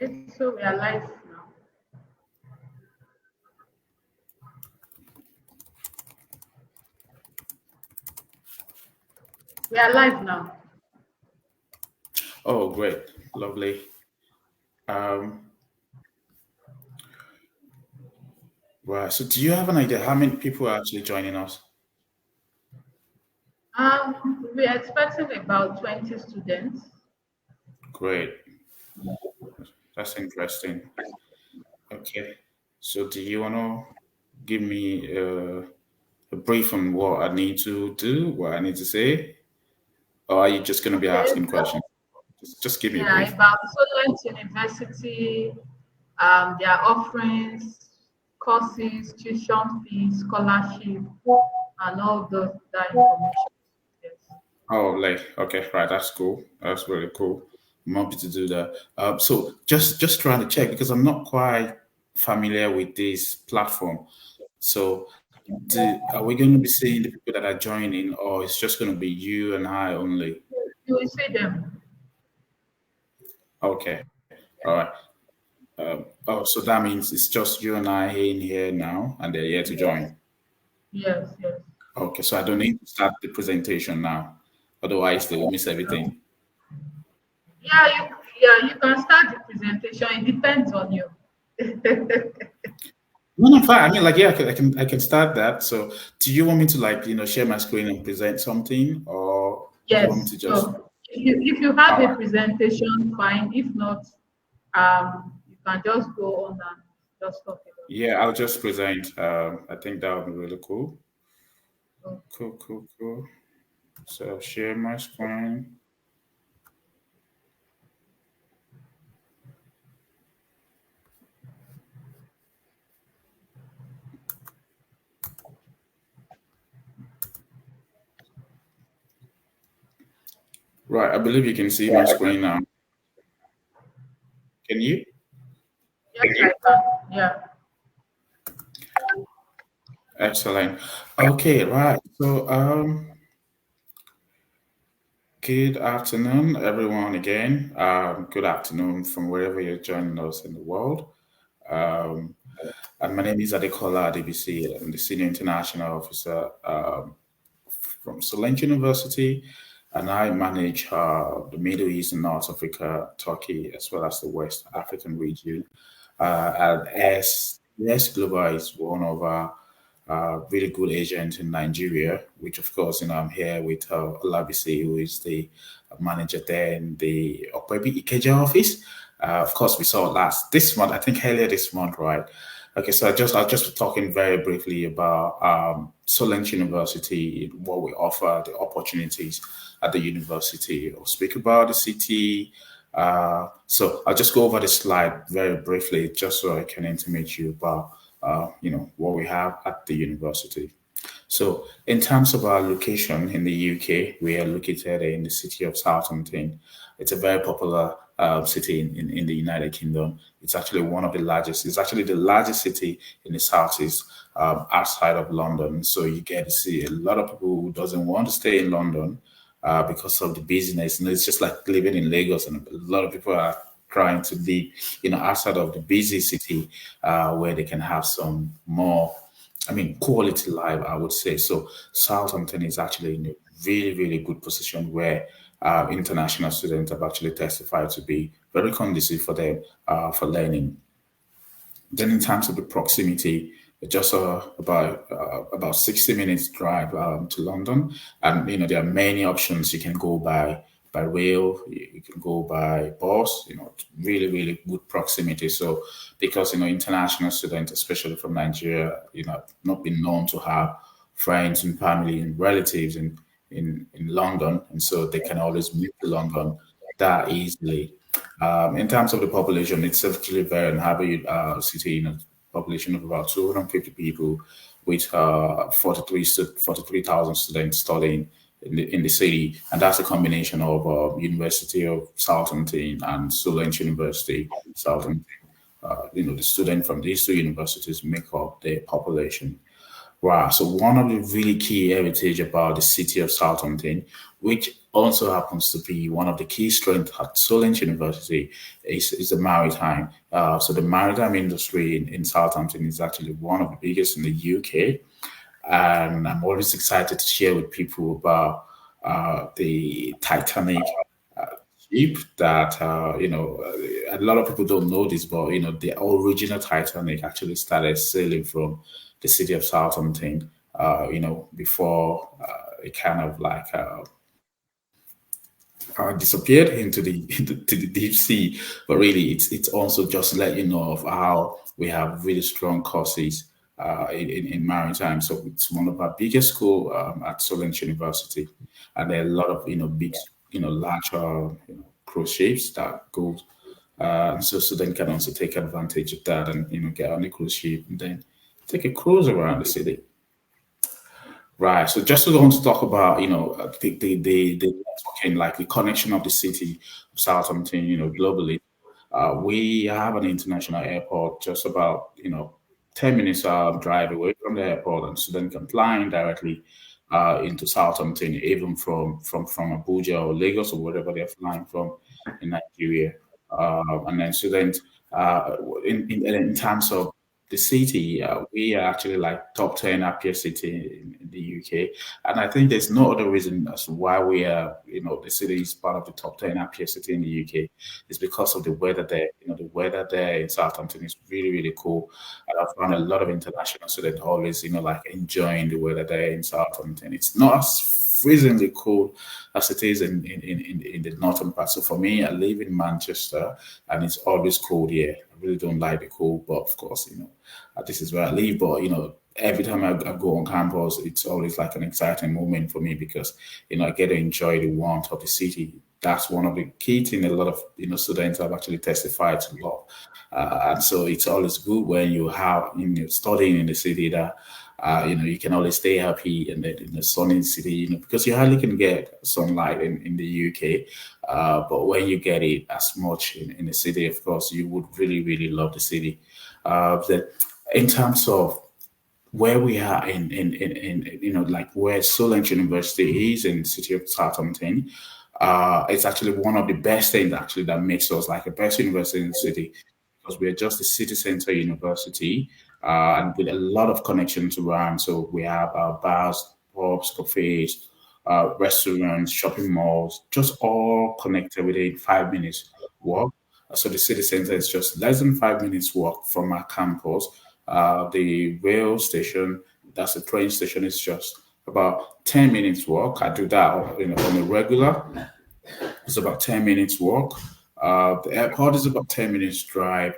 Okay, so we are live now. We are live now. Oh, great. Lovely. Um, right. So do you have an idea how many people are actually joining us? We are expecting about 20 students. Great. That's interesting. Okay. So do you want to give me a brief on what I need to do, what I need to say? Or are you just going to be Okay, asking so questions? Just give me a yeah, brief. about Solent University, their offerings, courses, tuition fees, scholarship, and all those that information. Yes. Oh, like, okay, right. That's cool. That's really cool. I'm happy to do that. So just trying to check because I'm not quite familiar with this platform. So, are we going to be seeing the people that are joining, or it's just going to be you and I only? You will see them. Okay, all right. Oh, so that means it's just you and I in here now, and they're here to Yes. join. Yes, yes. Okay, so I don't need to start the presentation now. Otherwise, they will miss everything. Yeah, you can start the presentation. It depends on you. No, no, fine. I mean, like, yeah, I can start that. So, do you want me to share my screen and present something, or do you want me Yes. to just? So if you have All a right. presentation, fine. If not, you can just go on and just talk about Yeah, I'll just present. I think that would be really cool. it. Cool, cool, cool. So, I'll share my screen. Right, I believe you can see my screen now. Can you? Yes, I can. Yeah. Excellent. Okay, right. So, good afternoon, everyone. Again, good afternoon from wherever you're joining us in the world. Um, and my name is Adekola Adebisi. I'm the Senior International Officer from Solent University, and I manage the Middle East and North Africa, Turkey, as well as the West African region. And as Global is one of our really good agents in Nigeria, which of course, I'm here with Olabisi, who is the manager there in the Okwebi Ikeja office. Of course, we saw this month, I think earlier this month, right? Okay, so I'll just be talking very briefly about Solent University, what we offer, the opportunities at the university. I'll speak about the city. So I'll just go over the slide very briefly, just so I can intimate you about what we have at the university. So, in terms of our location in the UK, we are located in the city of Southampton. It's a very popular city in the United Kingdom. It's actually one of the largest. It's actually the largest city in the southeast outside of London. So you get to see a lot of people who doesn't want to stay in London because of the business. It's just like living in Lagos, and a lot of people are trying to live, outside of the busy city where they can have some more quality life, I would say. So Southampton is actually in a really, really good position where international students have actually testified to be very conducive for them for learning. Then, in terms of the proximity, just about 60 minutes drive to London, and there are many options. You can go by rail, you can go by bus. Really, really good proximity. So, because international students, especially from Nigeria, not been known to have friends and family and relatives in London, and so they can always move to London that easily. In terms of the population, it's actually a very inhabited city, population of about 250 people with 43,000 students studying in the city. And that's a combination of University of Southampton and Solent University, Southampton. The students from these two universities make up the population. Wow. So one of the really key heritage about the city of Southampton, which also happens to be one of the key strengths at Solent University is the maritime. So the maritime industry in Southampton is actually one of the biggest in the UK. And I'm always excited to share with people about the Titanic uh, ship that, a lot of people don't know this, but, the original Titanic actually started sailing from the city of Southampton, before it kind of like disappeared into the deep sea. But really, it's also just to let you know of how we have really strong courses in maritime. So it's one of our biggest school at Solent University, and there are a lot of big large cruise ships that go. So students can also take advantage of that and get on a cruise ship and then take a cruise around the city. Right. So just to want to talk about, the networking, like the connection of the city of Southampton, globally. We have an international airport just about, 10 minutes drive away from the airport, and students can fly in directly into Southampton, even from Abuja or Lagos or wherever they're flying from in Nigeria. And then students, in terms of the city, we are actually like top 10 happiest city in the UK. And I think there's no other reason as to why we are, the city is part of the top 10 happiest city in the UK. It's because of the weather there. The weather there in Southampton is really, really cool. And I've found a lot of international students always, like enjoying the weather there in Southampton. It's not as freezingly cold as it is in the northern part. So for me, I live in Manchester and it's always cold here. I really don't like the cold, but of course, this is where I live. But every time I go on campus, it's always like an exciting moment for me because I get to enjoy the warmth of the city. That's one of the key things a lot of students have actually testified to love, and so it's always good when you have studying in the city that you can always stay happy in the sunny city, because you hardly can get sunlight in the UK. But when you get it as much in the city, of course, you would really, really love the city. That in terms of where we are in like where Solent University is in the city of Southampton, it's actually one of the best things actually that makes us like the best university in the city because we're just a city center university and with a lot of connections around. So we have bars, pubs, cafes, restaurants, shopping malls, just all connected within 5 minutes walk. So the city center is just less than 5 minutes walk from our campus. The rail station, that's the train station, is just about 10 minutes walk. I do that on a regular. It's about 10 minutes walk. The airport is about 10 minutes drive.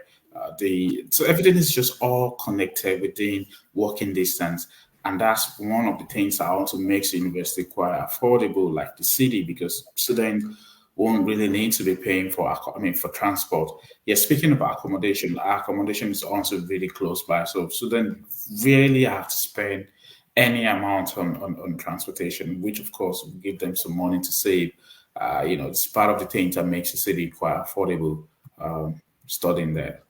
So everything is just all connected within walking distance. And that's one of the things that also makes the university quite affordable, like the city, because students won't really need to be paying for, for transport. Yeah, speaking about accommodation, our accommodation is also really close by. So students really have to spend any amount on transportation, which of course will give them some money to save. It's part of the things that makes the city quite affordable studying there.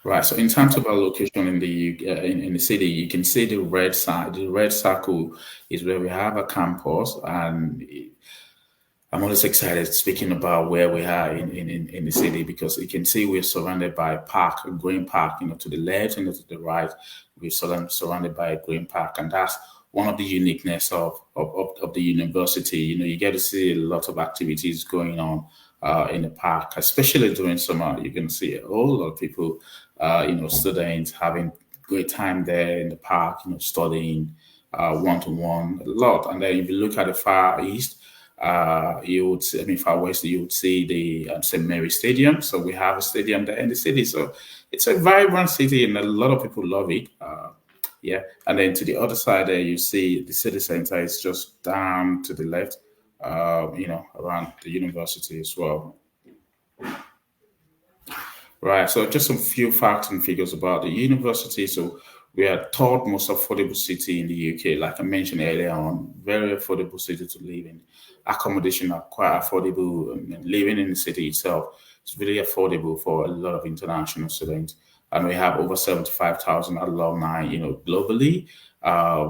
Right. So in terms of our location in in the city, you can see the red side. The red circle is where we have a campus, and I'm always excited speaking about where we are in the city because you can see we're surrounded by a park, a green park, to the left and to the right. We're surrounded by a green park, and that's one of the uniqueness of the university. You get to see a lot of activities going on in the park, especially during summer. You can see a whole lot of people, students having great time there in the park, studying one to one a lot. And then if you look at the far east, you would see, far west, you would see the St. Mary Stadium. So we have a stadium there in the city. So it's a vibrant city and a lot of people love it. Yeah. And then to the other side there, you see the city center is just down to the left, around the university as well. Right. So just some few facts and figures about the university. So we are third most affordable city in the UK. Like I mentioned earlier on, very affordable city to live in. Accommodation are quite affordable. And living in the city itself is really affordable for a lot of international students. and we have over 75,000 alumni, globally,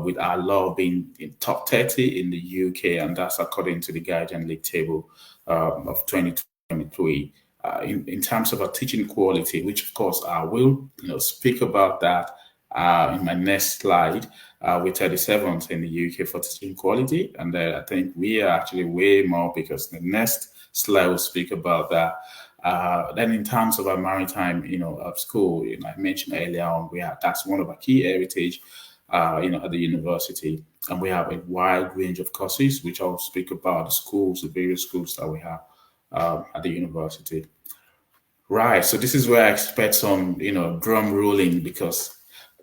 with our law being in top 30 in the UK, and that's according to the Guardian League table of 2023. In terms of our teaching quality, which of course I will speak about that in my next slide. We're 37th in the UK for teaching quality, and I think we are actually way more, because the next slide will speak about that. Then in terms of our maritime, school, I mentioned earlier on, that's one of our key heritage, at the university, and we have a wide range of courses, which I'll speak about the schools, the various schools that we have at the university. Right, so this is where I expect some, drum rolling, because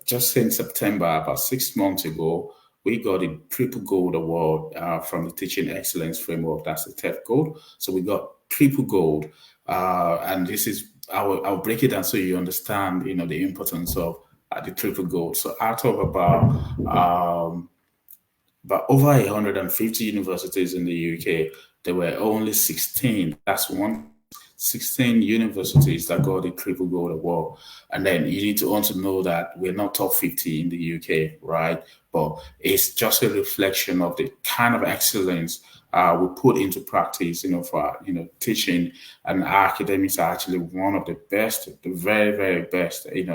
just in September, about 6 months ago, we got a triple gold award from the Teaching Excellence Framework. That's the TEF gold. So we got triple gold, and this is I'll break it down so you understand, the importance of the triple gold. So out of about over 150 universities in the UK, there were only 16. That's 16 universities that got the triple gold award. And then you need to also know that we're not top 50 in the UK, right? But it's just a reflection of the kind of excellence we put into practice, for teaching, and our academics are actually one of the best, the very, very best, in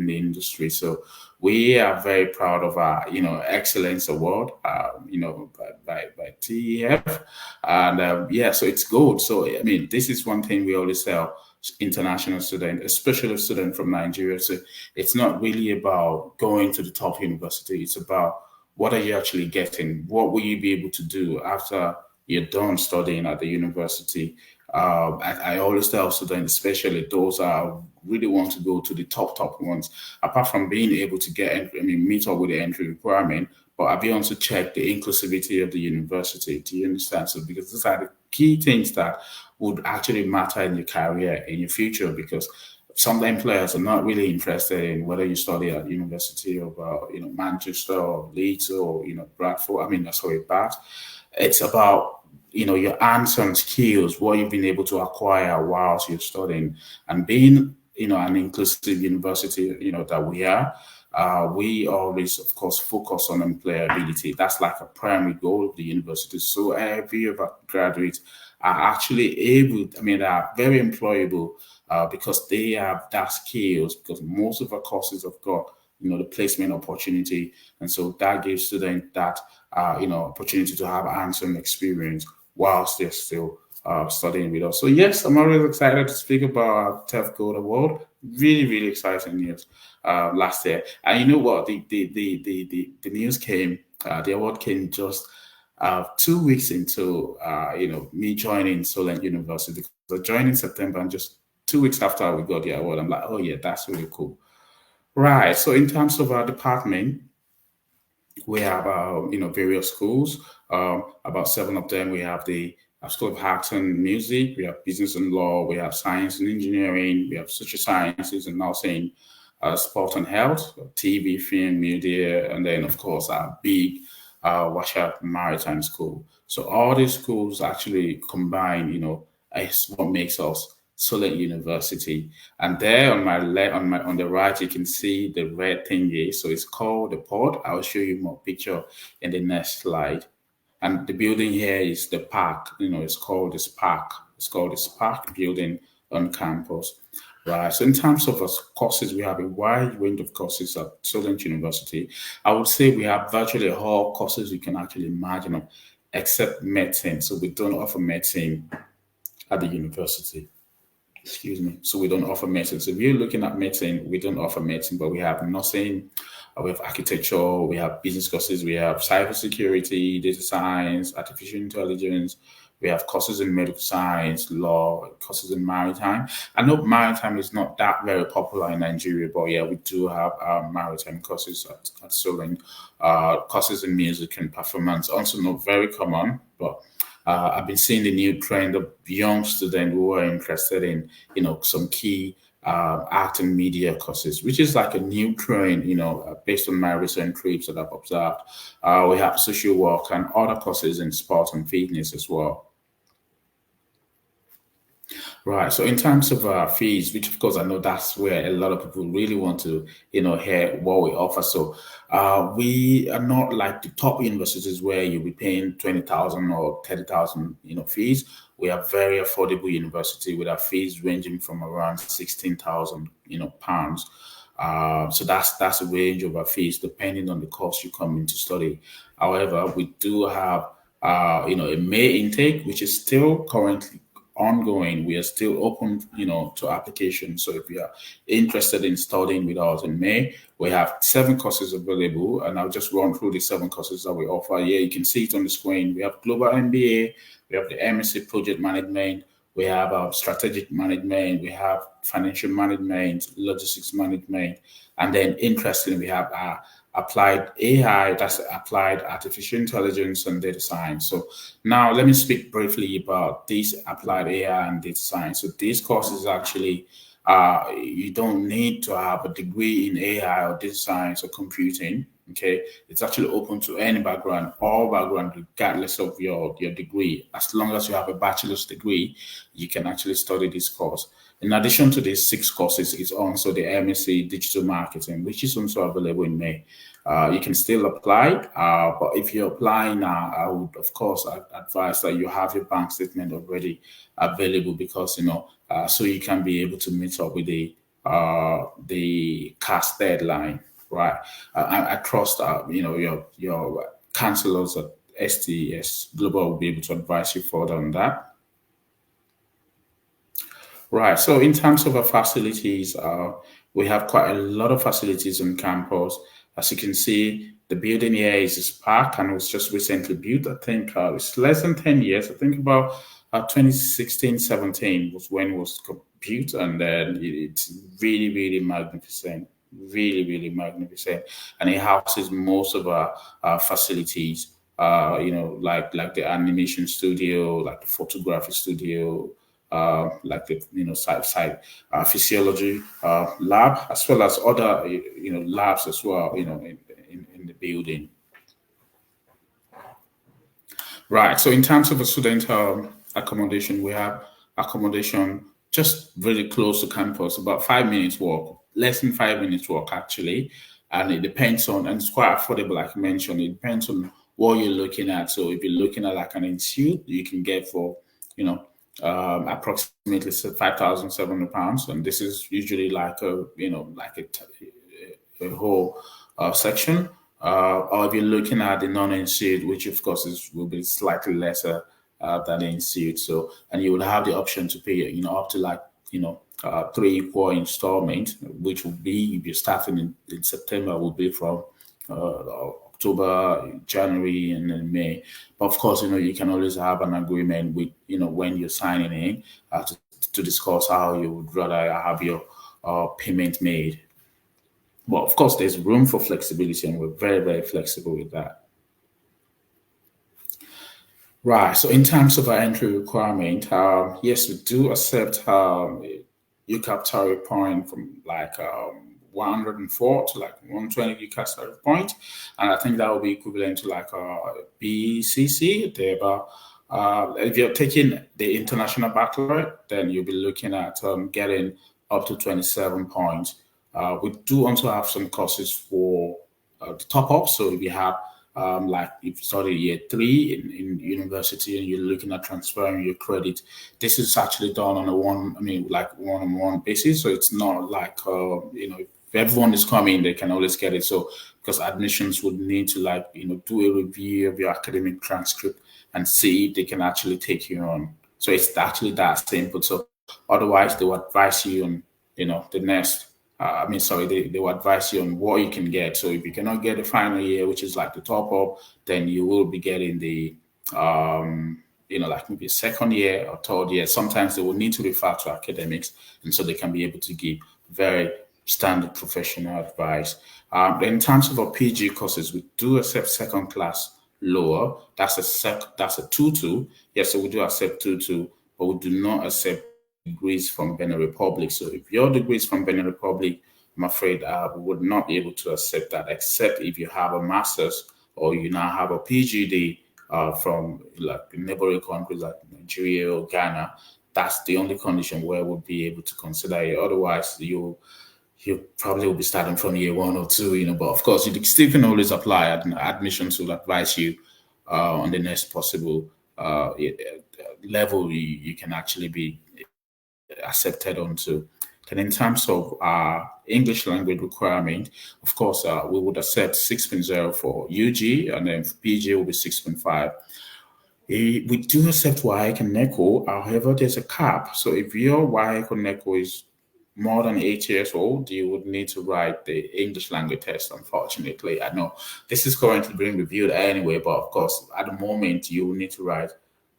the industry. So we are very proud of our, excellence award, by TEF, and so it's good. So I mean, this is one thing we always tell international students, especially students from Nigeria. So it's not really about going to the top university. It's about, what are you actually getting? What will you be able to do after you're done studying at the university? I always tell students, especially those that really want to go to the top ones, apart from being able to meet up with the entry requirement, but I'll be on to check the inclusivity of the university. Do you understand? So, because these are the key things that would actually matter in your career, in your future, because some employers are not really interested in whether you study at University of Manchester or Leeds or Bradford. Bath. It's about your hands-on skills, what you've been able to acquire whilst you're studying, and being an inclusive university that we are. We always, of course, focus on employability. That's like a primary goal of the university. So every of our graduates are actually are very employable, because they have that skills, because most of our courses have got, the placement opportunity. And so that gives students that, opportunity to have hands-on experience whilst they're still studying with us. So yes, I'm always excited to speak about our TEF Gold Award. Really, really exciting news last year. And you know what? The news came, the award came just 2 weeks into me joining Solent University, because I joined in September, and just 2 weeks after we got the award, I'm like, oh yeah, that's really cool. Right. So in terms of our department, we have various schools. About 7 of them. We have the School of Arts and Music. We have Business and Law. We have Science and Engineering. We have Social Sciences and Nursing, Sport and Health, TV, Film, Media, and then of course our big Washat Maritime School. So all these schools actually combine, is what makes us Solent University. And there on my left, on the right, you can see the red thingy. So it's called the pod. I'll show you more picture in the next slide. And the building here is the park. It's called the Spark. It's called the Spark building on campus. Right. So in terms of courses, we have a wide range of courses at Solent University. I would say we have virtually all courses you can actually imagine of, except medicine. So we don't offer medicine at the university. Excuse me. So we don't offer medicine. So if you're looking at medicine, we don't offer medicine, but we have nursing, we have architecture, we have business courses, we have cybersecurity, data science, artificial intelligence. We have courses in medical science, law, courses in maritime. I know maritime is not that very popular in Nigeria, but yeah, we do have maritime courses at Solent. Courses in music and performance, also not very common, but I've been seeing the new trend of young students who are interested in, some key art and media courses, which is like a new trend, based on my recent trips that I've observed. We have social work and other courses in sports and fitness as well. Right. So in terms of fees, which of course I know that's where a lot of people really want to, hear what we offer. So we are not like the top universities where you'll be paying 20,000 or 30,000, fees. We are very affordable university with our fees ranging from around 16,000, pounds. So that's a range of our fees depending on the course you come in to study. However, we do have a May intake, which is still currently ongoing. We are still open, to applications. So if you are interested in studying with us in May, we have 7 courses available, and I'll just run through the 7 courses that we offer. Yeah, you can see it on the screen. We have Global MBA, we have the MSc Project Management, we have strategic management, we have financial management, logistics management, and then interestingly, we have applied AI, that's applied artificial intelligence and data science. So now let me speak briefly about these applied AI and data science. So these courses actually, you don't need to have a degree in AI or data science or computing. Okay, it's actually open to any background, all background, regardless of your degree. As long as you have a bachelor's degree, you can actually study this course. In addition to these 6 courses, it's also the MSc Digital Marketing, which is also available in May. You can still apply, but if you're applying now, I would, of course, advise that you have your bank statement already available because, so you can be able to meet up with the CAS deadline, right? I trust, your counselors at STS Global will be able to advise you further on that. Right. So in terms of our facilities, we have quite a lot of facilities on campus. As you can see, the building here is this park and it was just recently built. I think it's less than 10 years. I think about 2016, 17 was when it was built, and then it's really, really magnificent. Really, really magnificent. And it houses most of our facilities, like the animation studio, like the photography studio, like the physiology lab, as well as other labs as well, in the building. Right. So in terms of a student accommodation, we have accommodation just really close to campus, about 5 minutes walk, less than 5 minutes walk actually. And it depends on, and it's quite affordable, like I mentioned. It depends on what you're looking at. So if you're looking at like an institute, you can get for, approximately £5,700, and this is usually like a whole section. Or if you're looking at the non-institute, which of course will be slightly lesser than the institute. So, and you would have the option to pay, up to like, 3 equal installment, which will be, if you're starting in September, will be from October, January, and then May. But of course, you can always have an agreement with, when you're signing in to discuss how you would rather have your payment made. But of course, there's room for flexibility, and we're very, very flexible with that. Right. So in terms of our entry requirement, yes, we do accept UCAP tariff point from like 104 to like 120 UCAP tariff point, and I think that will be equivalent to like BCC. There, but if you're taking the international baccalaureate, then you'll be looking at getting up to 27 points. We do also have some courses for the top up. So if you have like if you study year 3 in university and you're looking at transferring your credit, this is actually done on a one-on-one basis. So it's not like if everyone is coming, they can always get it. So because admissions would need to do a review of your academic transcript and see if they can actually take you on. So it's actually that simple. So otherwise, they will advise you on the next. They will advise you on what you can get. So if you cannot get the final year, which is like the top up, then you will be getting the, like maybe a second year or third year. Sometimes they will need to refer to academics, and so they can be able to give very standard professional advice. In terms of our PG courses, we do accept second class lower. That's a 2-2. Yes, so we do accept 2-2, but we do not accept degrees from Benin Republic. So if your degree is from Benin Republic, I'm afraid we would not be able to accept that, except if you have a master's or you now have a PhD from like neighboring countries like Nigeria or Ghana. that's the only condition where we'll be able to consider it. Otherwise, you probably will be starting from year 1 or 2, but of course, you still can always apply. Admissions will advise you on the next possible level you can actually be accepted onto. And in terms of English language requirement, of course, we would accept 6.0 for UG, and then for PG will be 6.5. We do accept WAEC and NECO. However, there's a cap. So if your WAEC or NECO is more than 8 years old, you would need to write the English language test, unfortunately. I know this is currently being reviewed anyway, but of course, at the moment, you will need to write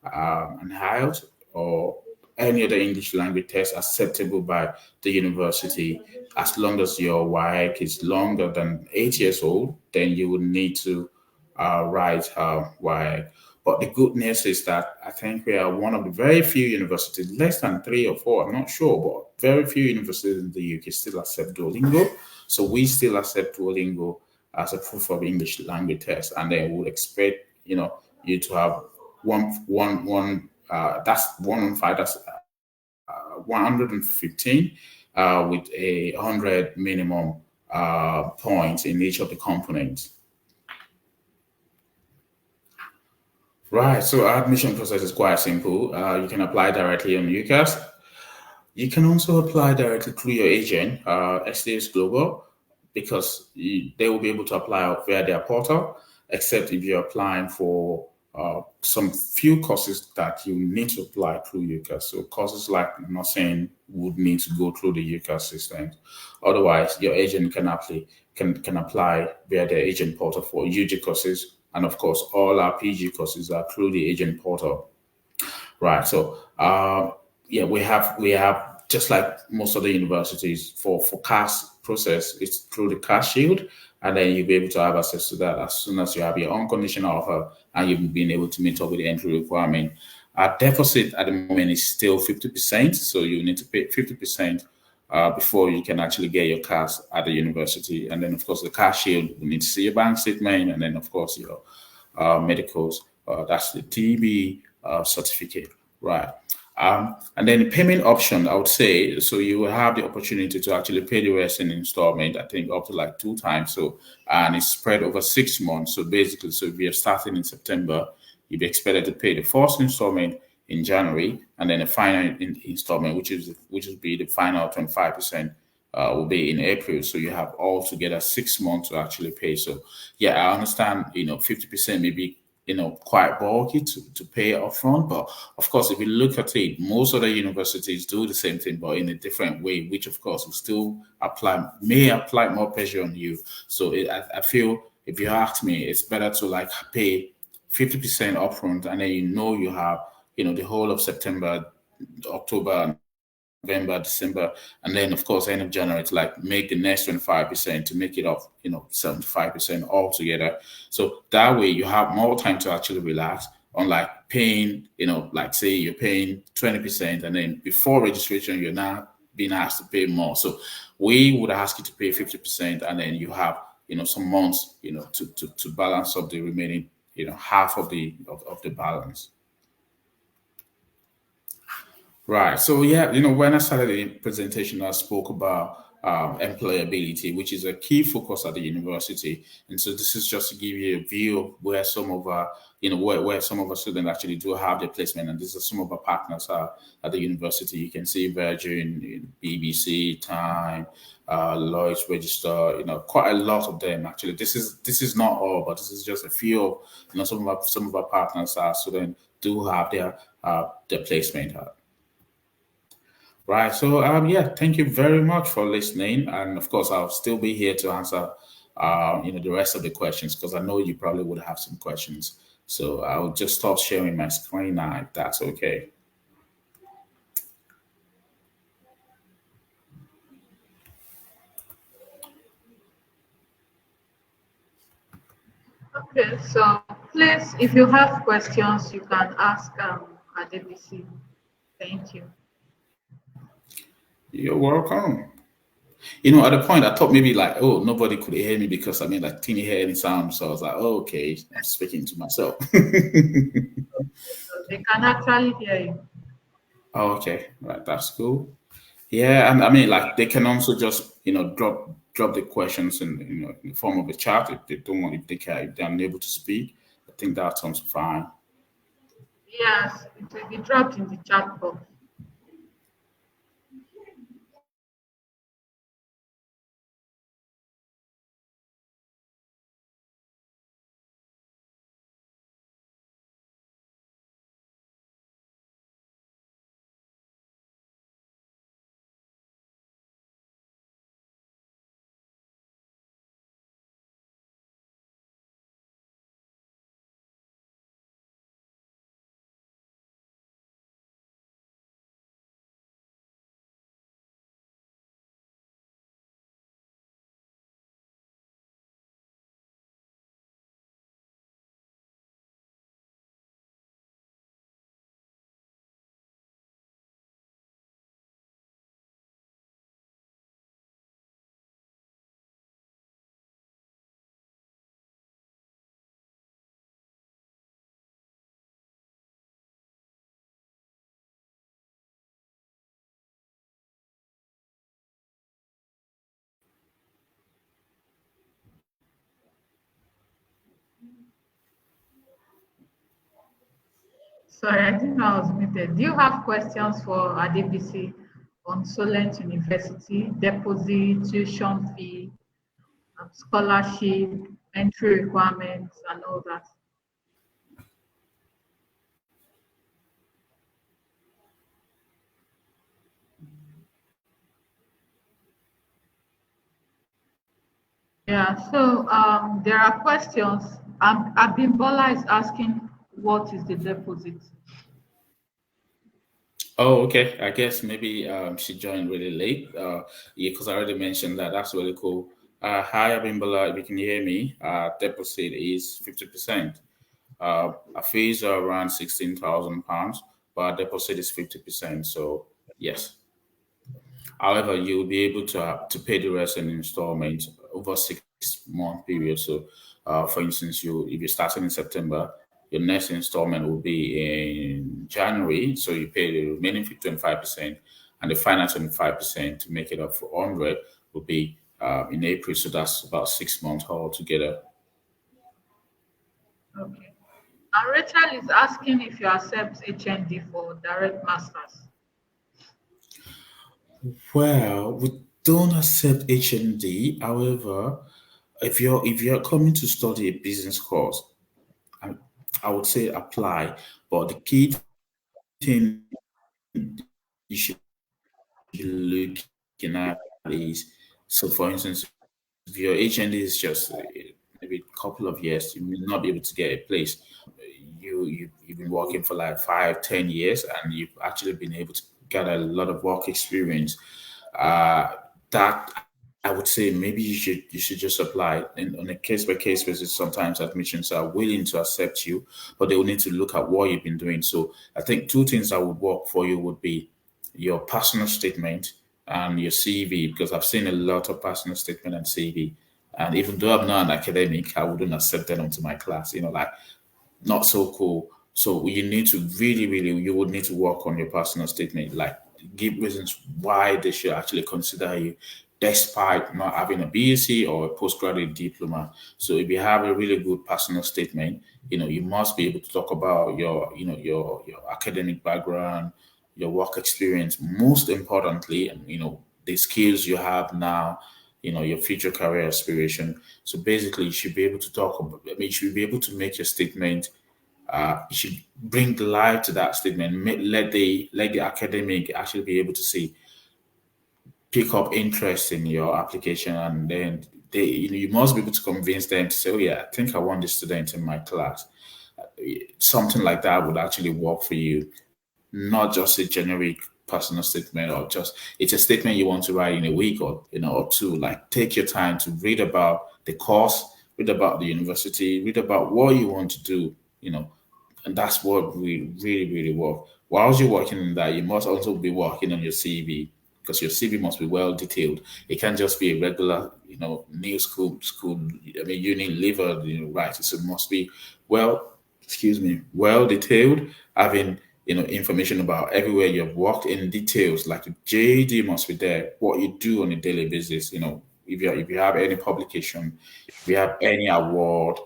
an IELTS or any other English language test acceptable by the university. As long as your WAEC is longer than 8 years old, then you would need to write WAEC. But the good news is that I think we are one of the very few universities, less than 3 or 4, I'm not sure, but very few universities in the UK still accept Duolingo. So we still accept Duolingo as a proof of English language test, and then we would expect you to have that's 1 on 5, that's 115 with 100 minimum points in each of the components. Right, so our admission process is quite simple. You can apply directly on UCAS. You can also apply directly through your agent, SDS Global, because they will be able to apply via their portal, except if you're applying for some few courses that you need to apply through UCAS. So courses like nursing would need to go through the UCAS system. Otherwise, your agent can apply via their agent portal for UG courses. And of course, all our PG courses are through the agent portal. Right. So we have just like most of the universities for CAS process, it's through the CAS Shield, and then you'll be able to have access to that as soon as you have your unconditional offer and you've been able to meet up with the entry requirement. Our deposit at the moment is still 50%, so you need to pay 50% before you can actually get your CAS at the university. And then, of course, the CAS Shield, you need to see your bank statement, and then, of course, your medicals. That's the TB certificate, right? And then the payment option, I would say, so you will have the opportunity to actually pay the rest in installment, I think up to like 2 times. So, and it's spread over 6 months. So basically, so if you're starting in September, you'll be expected to pay the first installment in January, and then the final installment, which will be the final 25%, will be in April. So you have altogether 6 months to actually pay. So yeah, I understand, 50% may be, quite bulky to pay upfront. But of course, if you look at it, most other universities do the same thing, but in a different way, which of course will still may apply more pressure on you. So I feel, if you ask me, it's better to like pay 50% upfront, and then you have, the whole of September, October, November, December, and then of course end of January to like make the next 25% to make it up, 75% altogether. So that way you have more time to actually relax, unlike paying, like say you're paying 20%, and then before registration you're now being asked to pay more. So we would ask you to pay 50%, and then you have, some months, to balance up the remaining, half of the balance. Right. So yeah, when I started the presentation, I spoke about employability, which is a key focus at the university. And so this is just to give you a view of where some of our, where some of our students actually do have their placement. And these are some of our partners at the university. You can see Virgin, BBC, Time, Lloyd's Register, quite a lot of them actually. This is not all, but this is just a few of, some of our partners are students do have their placement. Right. So yeah, thank you very much for listening. And of course, I'll still be here to answer the rest of the questions, because I know you probably would have some questions. So I'll just stop sharing my screen now, if that's okay. Okay, so please, if you have questions, you can ask Adebisi. Thank you. You're welcome. At the point I thought maybe like, oh, nobody could hear me because I mean like didn't hear any sound. So I was like, oh, okay, I'm speaking to myself. They can actually hear you. Oh, okay, right, that's cool. Yeah, and I mean, like they can also just drop the questions in the form of a chat if they don't want if they can if they're unable to speak. I think that sounds fine. Yes, it will be dropped in the chat box. Sorry, I didn't know I was muted. Do you have questions for Adebisi on Solent University, deposit, tuition fee, scholarship, entry requirements, and all that? Yeah, so there are questions. Abimbola is asking, what is the deposit? Oh, okay. I guess maybe she joined really late. Yeah, because I already mentioned that. That's really cool. Hi, Abimbola. If you can hear me, deposit is 50%. Our fees are around £16,000, but our deposit is 50%. So yes. However, you'll be able to pay the rest in installments over 6 month period. So, for instance, you if you're starting in September, your next installment will be in January. So you pay the remaining 25%, and the final 25% to make it up for 100 will be in April. So that's about 6 months altogether. Okay. And Rachel is asking if you accept HND for direct masters. Well, we don't accept HND. However, if you're coming to study a business course, I, I would say apply. But the key thing you should be looking at is so, for instance, if your HND is just maybe a couple of years, you may not be able to get a place. You've been working for like 5, 10 years, and you've actually been able to get a lot of work experience. Uh, that I would say maybe you should just apply and on a case by case basis. Sometimes admissions are willing to accept you, but they will need to look at what you've been doing. So I think two things that would work for you would be your personal statement and your CV, because I've seen a lot of personal statement and CV. And even though I'm not an academic, I wouldn't accept them onto my class. Like not so cool. So you need to you would need to work on your personal statement, like give reasons why they should actually consider you despite not having a BSc or a postgraduate diploma. So if you have a really good personal statement, you must be able to talk about your academic background, your work experience, most importantly, and the skills you have now, your future career aspiration. So basically, you should be able to talk about, I mean, you should be able to make your statement. You should bring life to that statement. Let the academic actually be able to see, pick up interest in your application, and then you must be able to convince them to say, "Oh yeah, I think I want this student in my class." Something like that would actually work for you, not just a generic personal statement, or just it's a statement you want to write in a week or two. Like take your time to read about the course, read about the university, read about what you want to do, and that's what we really, really work. Whilst you're working on that, you must also be working on your CV, because your CV must be well detailed. It can't just be a regular, new school, I mean, uni liver, right? So it must be well, excuse me, well detailed, having information about everywhere you've worked in details, like the JD must be there, what you do on a daily basis, if you have any publication, if you have any award,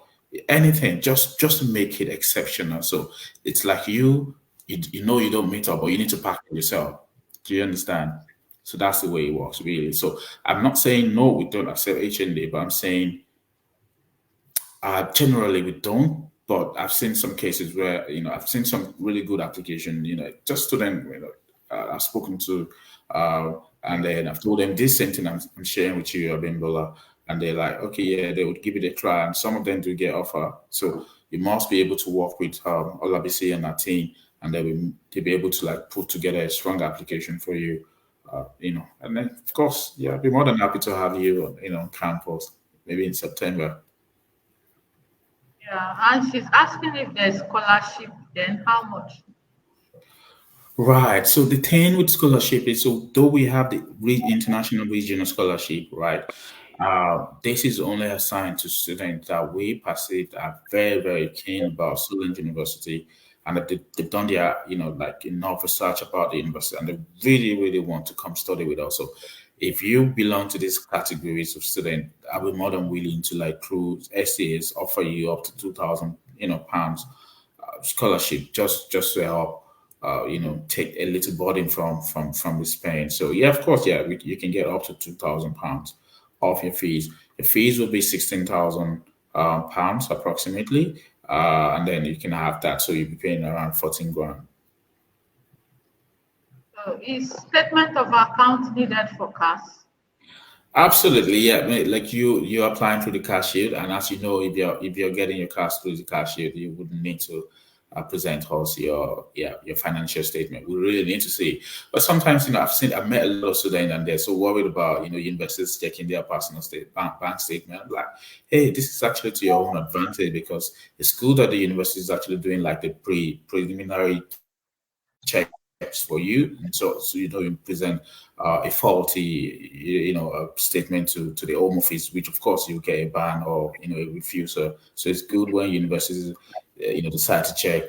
anything, just make it exceptional. So it's like you don't meet up, but you need to pack it yourself. Do you understand? So that's the way it works, really. So I'm not saying no, we don't accept HND, but I'm saying generally, we don't, but I've seen some cases where I've seen some really good application. Just student I've spoken to, and then I've told them this same thing I'm sharing with you, Abimbola, and they're like, okay, yeah, they would give it a try, and some of them do get offer. So you must be able to work with Olabisi and her team, and they'll be able to like put together a strong application for you. And then of course, yeah, I'd be more than happy to have you, on campus, maybe in September. Yeah, and she's asking if there's scholarship, then how much? Right. So the thing with scholarship is, so though we have the international regional scholarship, right? This is only assigned to students that we perceive are very, very keen about Solent University, and that they've done their, like enough research about the university, and they really, really want to come study with us. So if you belong to these categories of student, I'll be more than willing to like through SCAs offer you up to £2,000, pounds scholarship just to help take a little burden from the pain. So yeah, of course, yeah, you can get up to £2,000 off your fees. The fees will be 16,000 pounds approximately, and then you can have that. So you'll be paying around 14 grand. So is statement of account needed for CAS? Absolutely, yeah. Like you're applying through the cash shield, and as you know, if you're getting your cash through the cash shield, you wouldn't need to present us your financial statement. We really need to see. But sometimes, I've met a lot of students, and they're so worried about universities checking their personal bank statement. I'm like, hey, this is actually to your own advantage, because it's good that the university is actually doing like the preliminary checks for you, and so you don't present a faulty statement to the home office, which of course you get a ban or a refusal. So it's good when universities decide to check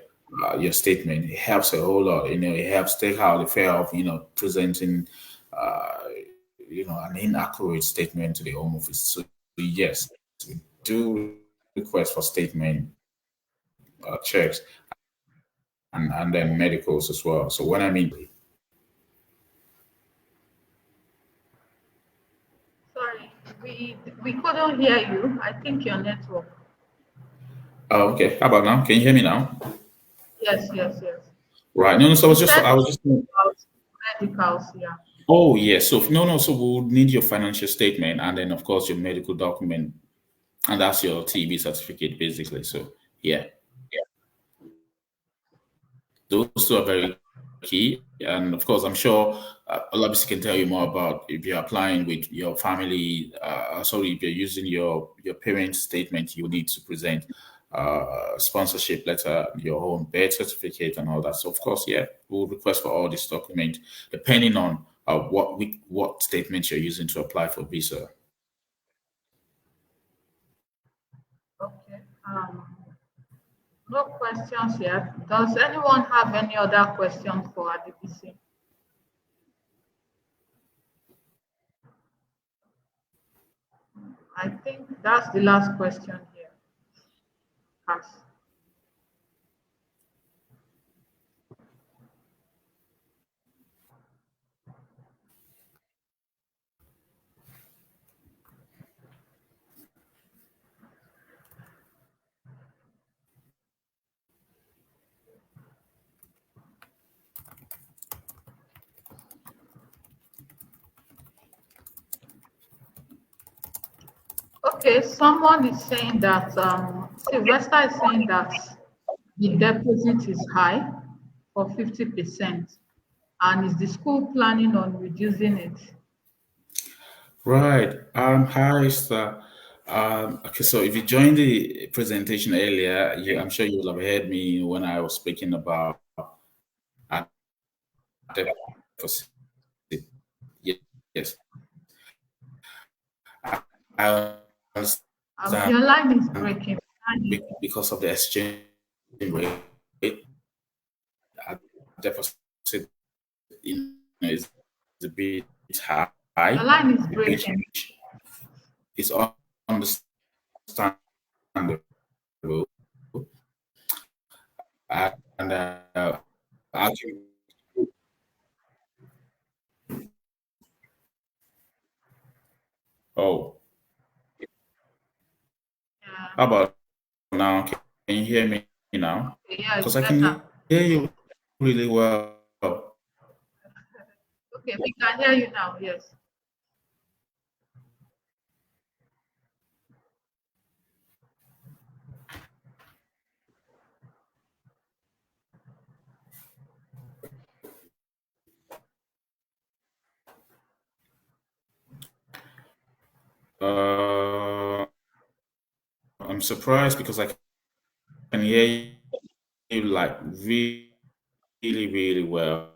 your statement. It helps a whole lot. It helps take out the fear of presenting an inaccurate statement to the home office. So yes, we do request for statement checks, and then medicals as well. So when I mean, Sorry, we couldn't hear you. I think your network. oh, okay. How about now? Can you hear me now? Yes, yes, yes. Right. No, no. So You said I was just. about medicals, yeah. Oh, yes. So no, no. So we'll need your financial statement, and then of course your medical document, and that's your TB certificate, basically. So yeah, those two are very key. And of course, I'm sure Olabisi can tell you more about if you're applying with your family. Sorry, if you're using your parents' statement, you need to present sponsorship letter, your own birth certificate, and all that. So of course, yeah, we'll request for all this document depending on what statement you're using to apply for visa. Okay. No questions yet. Does anyone have any other questions for Adebisi? I think that's the last question here. Pass. Okay, someone is saying that Sylvester is saying that the deposit is high for 50%, and is the school planning on reducing it? Right. Hi, sir. Okay, so if you joined the presentation earlier, I'm sure you will have heard me when I was speaking about deficit. Yes, I understand Your line is breaking. because of the exchange rate. deposit, is a bit high, The line is which breaking. is understandable. And actually, oh, how Yeah. about now? Can you hear me now? Okay, yeah, it's Because I can better. hear you really well. Okay, we can hear you now. Yes. Uh, I'm surprised because I can hear you like really, really well.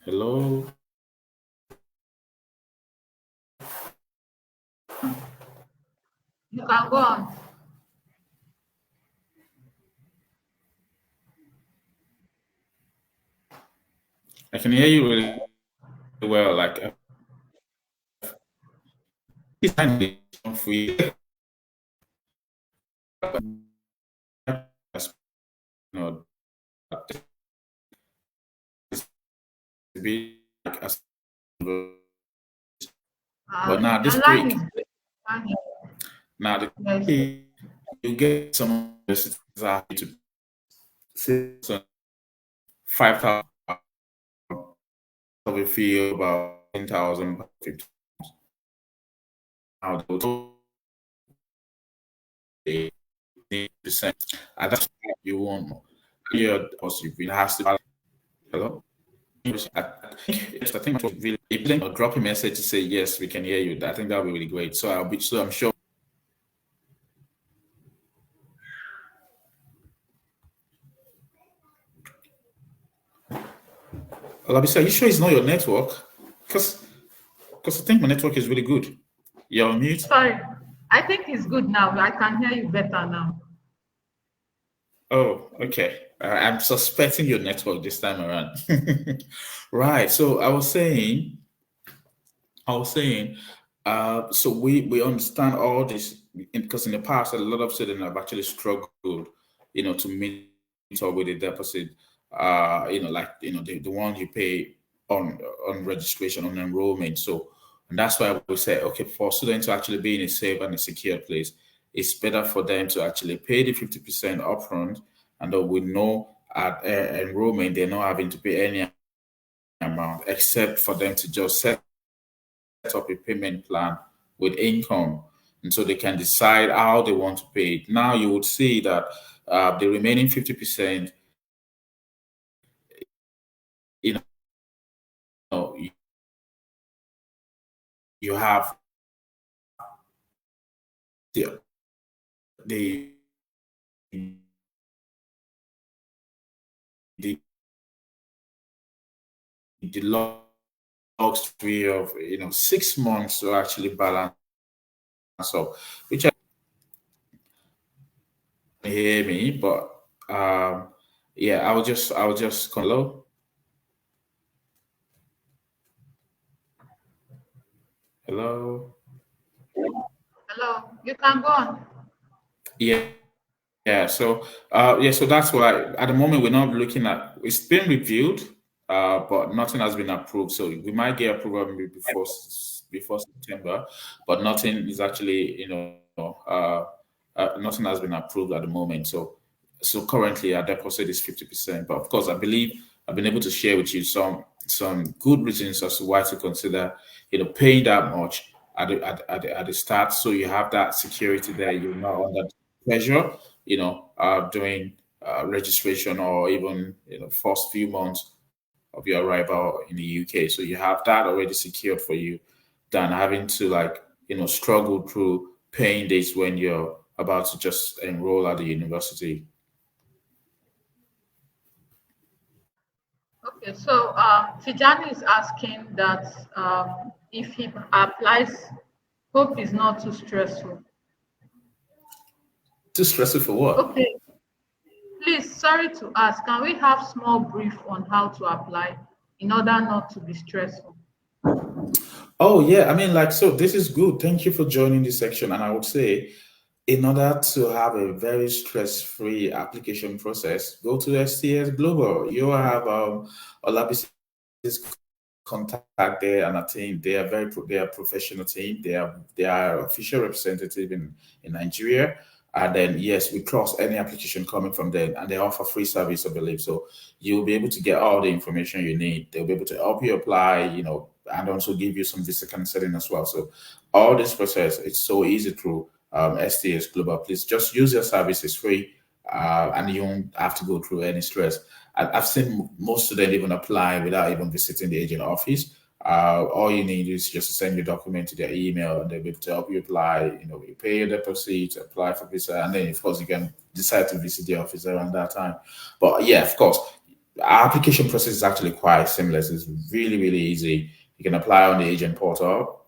Hello? You can go on. I can hear you really well. Like, it's kind of free. You know, it's a bit like but now this Your line is break, breaking. now the Yes. you get some universities to say 5,000 of a fee about 10,000, 50. Now they 8%. And that's what you want more. Yeah, also it has to. Hello? I think it was really if you can drop a message to say yes, we can hear you. I think that would be really great. So I'm sure. Adebisi, are you sure it's not your network? Because I think my network is really good. You're on mute. Sorry. I think it's good now. I can hear you better now. Oh, okay. I'm suspecting your network this time around. Right. So so we understand all this because in the past, a lot of students have actually struggled, to meet up with the deposit, the one you pay on registration, on enrollment. So, and that's why we say, okay, for students to actually be in a safe and a secure place, it's better for them to actually pay the 50% upfront, and then we know at enrollment they're not having to pay any amount except for them to just set up a payment plan with income, and so they can decide how they want to pay it. Now you would see that the remaining 50%, you know, you have the the the, the luxury of 6 months to actually balance up, which I can hear me, but yeah, I'll just hello. Hello. Hello. You can go on. Yeah. Yeah, so that's why at the moment we're not looking at it's been reviewed, but nothing has been approved. So we might get approval maybe before September, but nothing is actually, nothing has been approved at the moment. So currently our deposit is 50%. But of course, I believe I've been able to share with you some good reasons as to why to consider, paying that much at the start, so you have that security there. You're not under pressure, doing registration or even first few months of your arrival in the UK. So you have that already secured for you, than having to struggle through paying this when you're about to just enroll at the university. Okay, so Tijani is asking that if he applies, hope is not too stressful. Too stressful for what? Okay, please, sorry to ask, can we have small brief on how to apply in order not to be stressful? Oh yeah, I mean, like, so this is good. Thank you for joining this section. And I would say, in order to have a very stress-free application process, go to STS Global. You will have Olabisi's contact there and a team. They are they are professional team. They are official representative in Nigeria. And then yes, we cross any application coming from them, and they offer free service, I believe. So you'll be able to get all the information you need. They'll be able to help you apply, and also give you some visa counseling as well. So all this process, it's so easy through STS Global. Please just use your service. It's free, and you won't have to go through any stress. I've seen most of them even apply without even visiting the agent office. All you need is just to send your document to their email, and they'll be able to help you apply. You pay your deposit, apply for visa, and then of course you can decide to visit the office around that time. But yeah, of course, our application process is actually quite seamless. It's really, really easy. You can apply on the agent portal.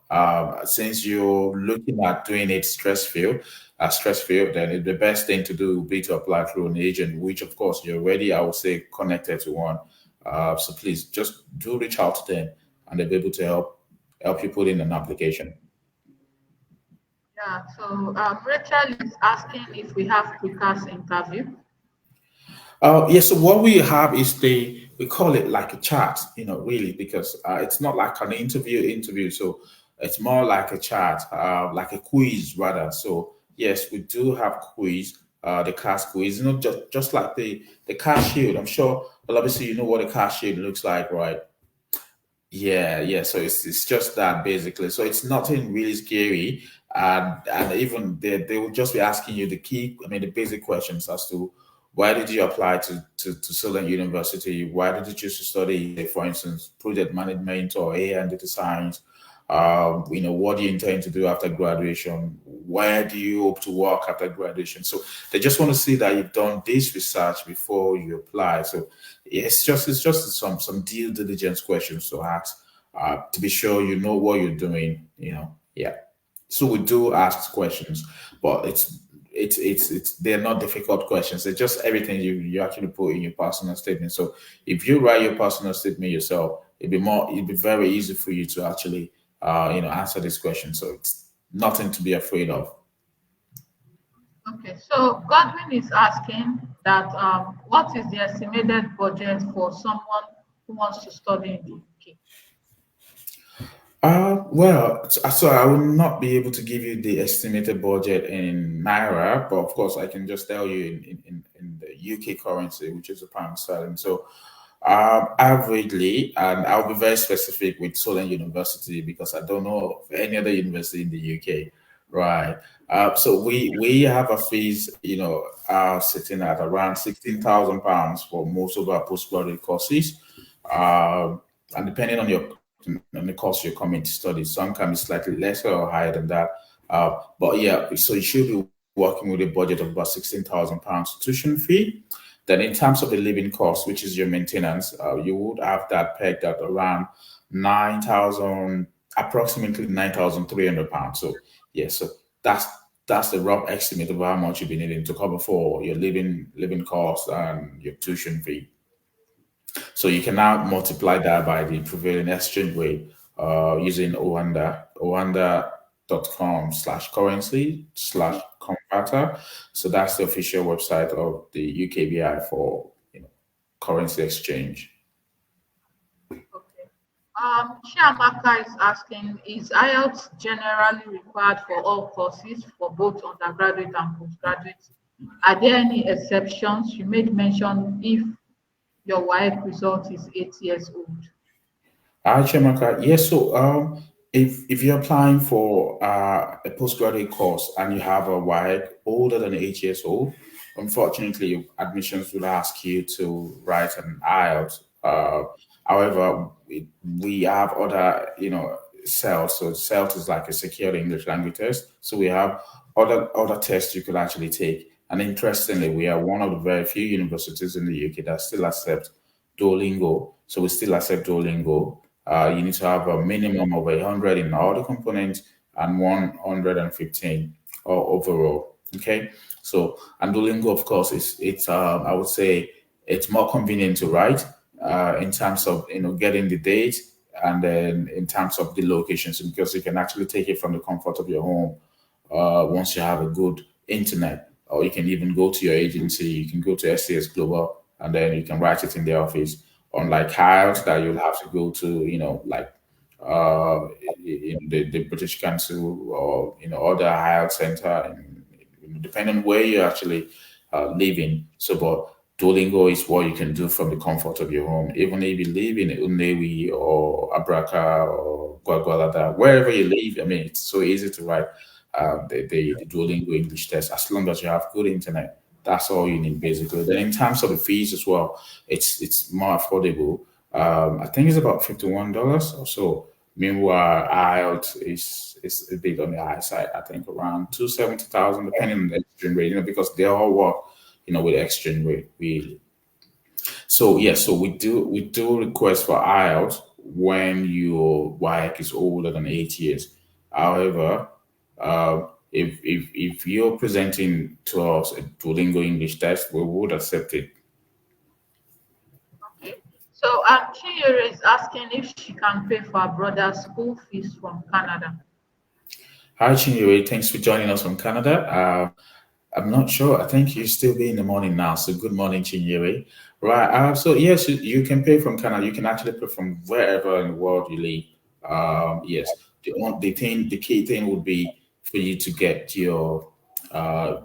Since you're looking at doing it stress-free, then the best thing to do would be to apply through an agent, which of course you're already, I would say, connected to one. So please just do reach out to them, and they'll be able to help you put in an application. Yeah, so Rachel is asking if we have quickest interview. Yeah, so what we have is we call it like a chat, really, because it's not like an interview. So it's more like a chat, like a quiz rather. So yes, we do have quiz, the CAS quiz, just like the CAS shield. I'm sure, well, obviously you know what a CAS shield looks like, right? Yeah, yeah. So it's just that basically. So it's nothing really scary, and even they will just be asking you the basic questions as to why did you apply to Solent University? Why did you choose to study, say, for instance, project management or AI and data science? What do you intend to do after graduation? Where do you hope to work after graduation? So they just want to see that you've done this research before you apply. So it's just some due diligence questions to ask, to be sure you know what you're doing. Yeah. So we do ask questions, but it's they're not difficult questions. They're just everything you actually put in your personal statement. So if you write your personal statement yourself, it'd be very easy for you to actually answer this question. So it's nothing to be afraid of. Okay, so Godwin is asking that what is the estimated budget for someone who wants to study in the UK? Well, so I will not be able to give you the estimated budget in naira, but of course I can just tell you in the UK currency, which is the pound sterling. So, averagely, and I'll be very specific with Solent University because I don't know of any other university in the UK, right? So we have a fees, sitting at around £16,000 for most of our postgraduate courses, and depending on the course you're coming to study, some can be slightly lesser or higher than that. But yeah, so you should be working with a budget of about £16,000 tuition fee. Then, in terms of the living cost, which is your maintenance, you would have that pegged at around 9,000, approximately £9,300. So, yeah, so that's that's the rough estimate of how much you'll be needing to cover for your living costs and your tuition fee. So you can now multiply that by the prevailing exchange rate using owanda.com/currency slash converter. So that's the official website of the UKBI for currency exchange. Okay. Chiamaka is asking, is IELTS generally required for all courses for both undergraduate and postgraduate? Are there any exceptions? You made mention if your wife result is 8 years old. Hi, Chemaka. Yes, so if you're applying for a postgraduate course and you have a wife older than 8 years old, unfortunately, admissions will ask you to write an IELTS. However, we have other, CELT. So CELT is like a secure English language test. So we have other tests you could actually take. And interestingly, we are one of the very few universities in the UK that still accept Duolingo. So we still accept Duolingo. You need to have a minimum of 100 in all the components and 115 overall. Okay. So, and Duolingo, of course, it's I would say it's more convenient to write in terms of getting the date, and then in terms of the locations, because you can actually take it from the comfort of your home once you have a good internet, or you can even go to your agency. You can go to SCS Global, and then you can write it in the office. Unlike IELTS, that you'll have to go to, like in the British Council, or other IELTS center, and depending on where you're actually living. So, but Duolingo is what you can do from the comfort of your home, even if you live in Unewi or Abraka or Guagualada, wherever you live. I mean, it's so easy to write the Duolingo English test as long as you have good internet. That's all you need basically. Then in terms of the fees as well, it's more affordable. I think it's about $51 or so. Meanwhile, IELTS is a bit on the high side. I think around 270,000, depending on the exchange rate. Because they all work, with the exchange rate really. So yes, so we do request for IELTS when your WIAC is older than 8 years. However, if you're presenting to us a Duolingo English test, we would accept it. Okay. So Chinyere is asking if she can pay for her brother's school fees from Canada. Hi Chinyere, thanks for joining us from Canada. I'm not sure. I think you still be in the morning now. So good morning, Chinyere. Right. So yes, you can pay from Canada. You can actually pay from wherever in the world you live. Yes. The key thing would be for you to get your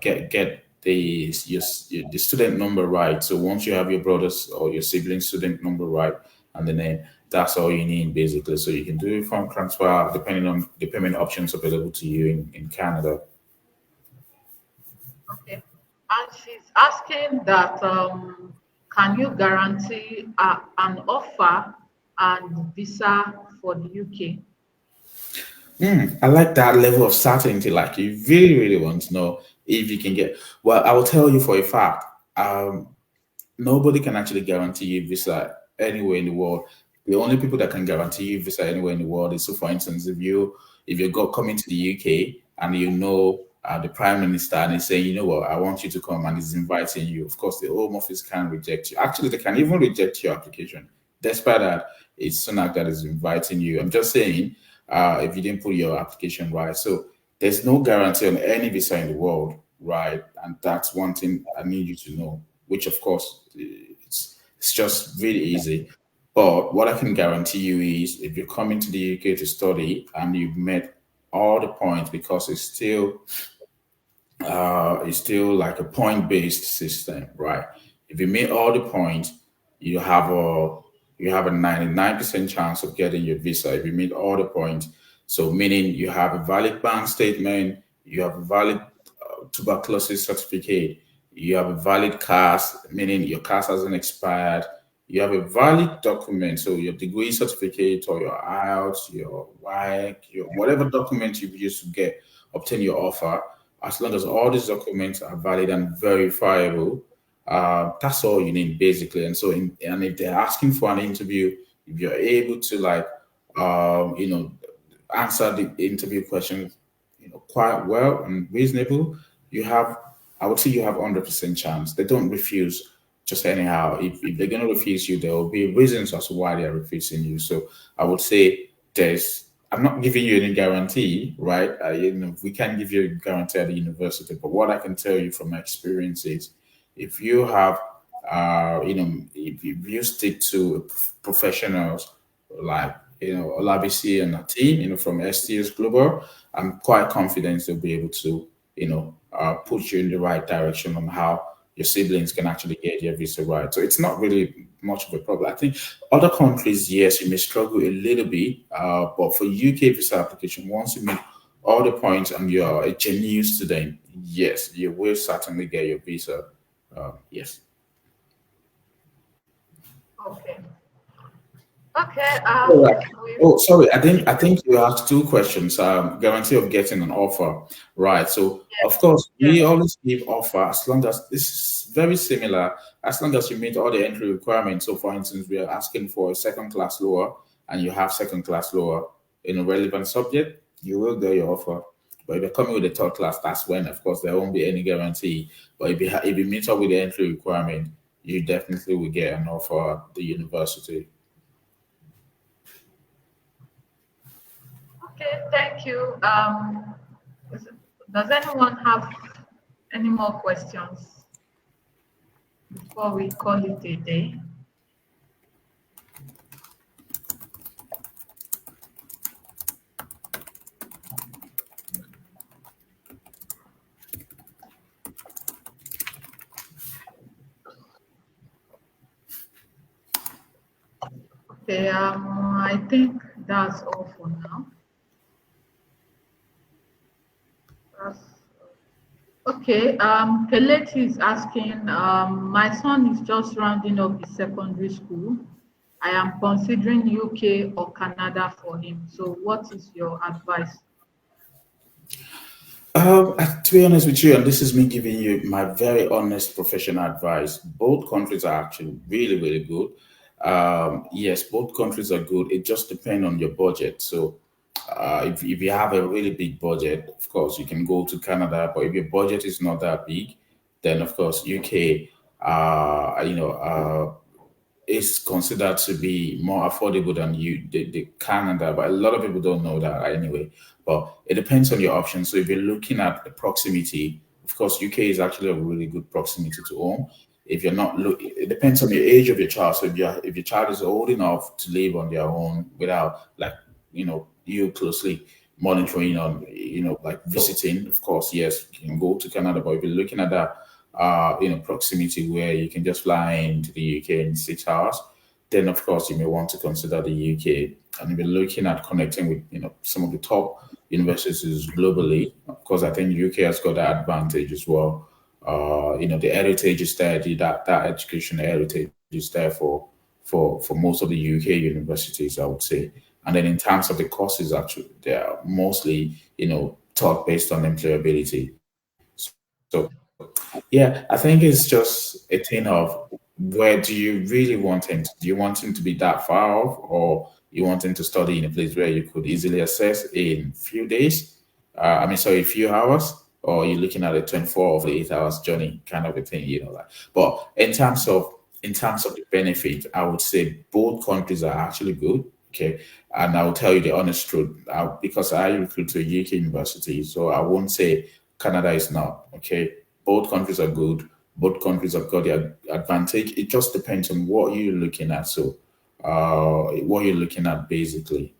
get the student number right. So once you have your brother's or your sibling student number right and the name, that's all you need basically. So you can do it from transfer depending on the payment options available to you in Canada. Okay. And she's asking that can you guarantee an offer and visa for the UK? I like that level of certainty. Like you really, really want to know if you can get. Well, I will tell you for a fact. Nobody can actually guarantee you visa anywhere in the world. The only people that can guarantee you visa anywhere in the world is, so for instance, if you go coming to the UK and the prime minister and he's saying, what, I want you to come, and he's inviting you. Of course, the home office can reject you. Actually, they can even reject your application, despite that it's SUNAC that is inviting you. I'm just saying, if you didn't put your application right. So there's no guarantee on any visa in the world, right? And that's one thing I need you to know, which of course it's just really easy. But what I can guarantee you is if you're coming to the UK to study and you've met all the points, because it's still like a point-based system, right? If you meet all the points, you have a you have a 99% chance of getting your visa if you meet all the points. So meaning you have a valid bank statement, you have a valid tuberculosis certificate, you have a valid CAS, meaning your CAS hasn't expired, you have a valid document, so your degree certificate or your IELTS, your WIC, your whatever document you've used to obtain your offer, as long as all these documents are valid and verifiable, that's all you need basically. And if they're asking for an interview, if you're able to um, you know, answer the interview questions, quite well and reasonable, you have, I would say you have 100% chance. They don't refuse just anyhow. If they're going to refuse you, there will be reasons as to why they are refusing you. So I would say I'm not giving you any guarantee, right? We can't give you a guarantee at the university, but what I can tell you from my experience is if you have, if you stick to professionals like, Olabisi and a team, from STS Global, I'm quite confident they'll be able to, put you in the right direction on how your siblings can actually get their visa right. So it's not really much of a problem. I think other countries, yes, you may struggle a little bit, but for UK visa application, once you meet all the points and you're a genuine student, yes, you will certainly get your visa. Yes. Okay. Okay. All right. We Oh, sorry. I think you asked two questions. Guarantee of getting an offer, right? So of course we yes. always give offer as long as this is very similar. As long as you meet all the entry requirements. So, for instance, we are asking for a second class lower, and you have second class lower in a relevant subject, you will get your offer. But if you're coming with a third class, that's when, of course, there won't be any guarantee. But if you meet up with the entry requirement, you definitely will get an offer at the university. Okay. Thank you. Is- does anyone have any more questions before we call it a day? Okay. I think that's all for now. That's Okay, Kelechi is asking, my son is just rounding up his secondary school. I am considering UK or Canada for him. So what is your advice? To be honest with you, and this is me giving you my very honest professional advice, both countries are actually really, really good. Yes, both countries are good. It just depends on your budget. So, if you have a really big budget, of course, you can go to Canada. But if your budget is not that big, then of course, UK, is considered to be more affordable than the Canada, but a lot of people don't know that anyway. But it depends on your options. So if you're looking at the proximity, of course, UK is actually a really good proximity to home. If you're not look, it depends on the age of your child. So if your child is old enough to live on their own without like you closely monitoring on like visiting, of course, yes, you can go to Canada. But if you're looking at that proximity where you can just fly into the UK in 6 hours, then of course you may want to consider the UK. And if you're looking at connecting with some of the top universities globally, of course I think UK has got that advantage as well. The heritage is there, that education heritage is there for most of the UK universities, I would say. And then in terms of the courses, actually, they are mostly taught based on employability. So yeah, I think it's just a thing of where do you really want him to? Do you want him to be that far off, or you want him to study in a place where you could easily access in few days? Sorry, a few hours, or you're looking at a 24 or 8 hours journey kind of a thing, like. But in terms of the benefit, I would say both countries are actually good. Okay, and I'll tell you the honest truth, because I recruit to a UK university, so I won't say Canada is not. Okay, both countries are good. Both countries have got their advantage. It just depends on what you're looking at. So, what you're looking at basically.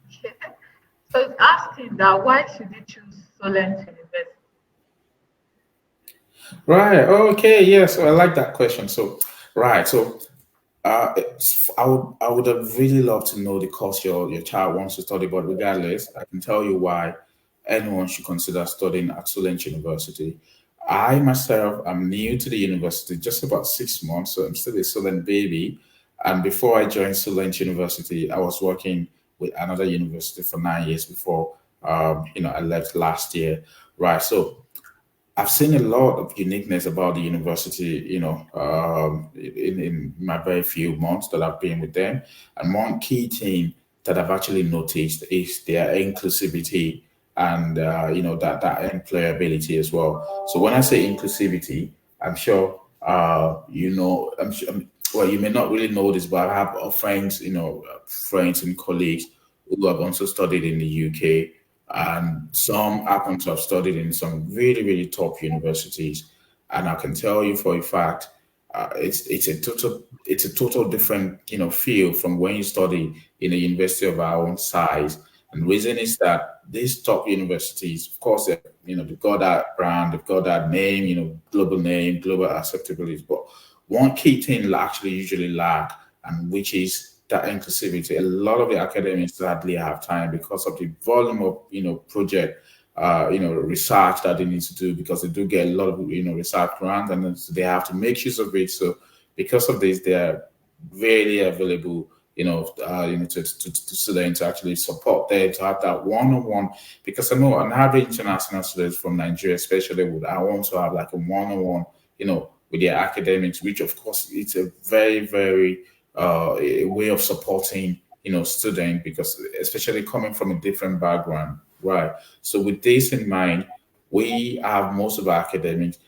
Okay. So it's asking that why should you choose Solent University? Right. Okay. Yeah. So I like that question. So, right. So, I would have really loved to know the course your child wants to study, but regardless, I can tell you why anyone should consider studying at Solent University. I myself am new to the university, just about 6 months, so I'm still a Solent baby. And before I joined Solent University, I was working with another university for 9 years before I left last year. Right. So I've seen a lot of uniqueness about the university, in my very few months that I've been with them. And one key thing that I've actually noticed is their inclusivity and, that employability as well. So when I say inclusivity, I'm sure, I'm sure, well, you may not really know this, but I have friends, friends and colleagues who have also studied in the UK, and some happen to have studied in some really, really top universities. And I can tell you for a fact, it's a total different field from when you study in a university of our own size. And the reason is that these top universities, of course, they've got that brand, they've got that name, global name, global acceptability. But one key thing actually usually lack, and which is that inclusivity. A lot of the academics sadly have time because of the volume of project, research that they need to do, because they do get a lot of research grants, and then they have to make use of it. So because of this, really available, to students to actually support them, to have that one-on-one. Because I know an average international student from Nigeria, especially, would I want to have like a one-on-one, with their academics, which of course it's a very, very a way of supporting, student, because especially coming from a different background, right? So with this in mind, we have most of our academics,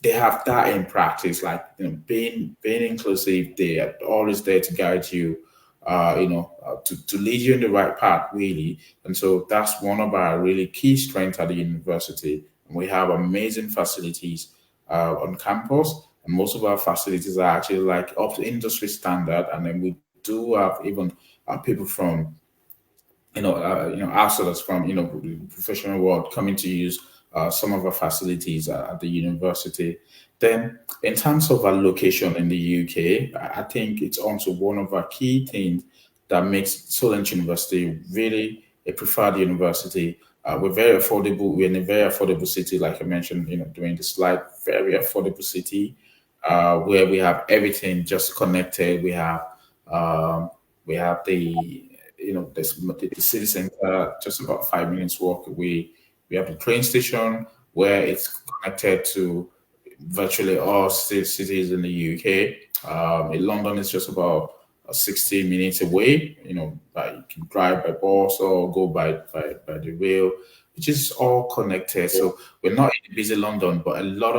they have that in practice, like being inclusive. They are always there to guide you, to lead you in the right path, really. And so that's one of our really key strengths at the university. We have amazing facilities on campus, and most of our facilities are actually like up to industry standard. And then we do have even people from outsiders from the professional world coming to use some of our facilities at the university. Then, in terms of our location in the UK, I think it's also one of our key things that makes Solent University really a preferred university. We're very affordable. We're in a very affordable city, like I mentioned, during the slide. Very affordable city, where we have everything just connected. We have the city center just about 5 minutes walk away. We have the train station where it's connected to virtually all cities in the UK. In London, it's just about 60 minutes away. You can drive by bus or go by the rail, which is all connected. So we're not in busy London, but a lot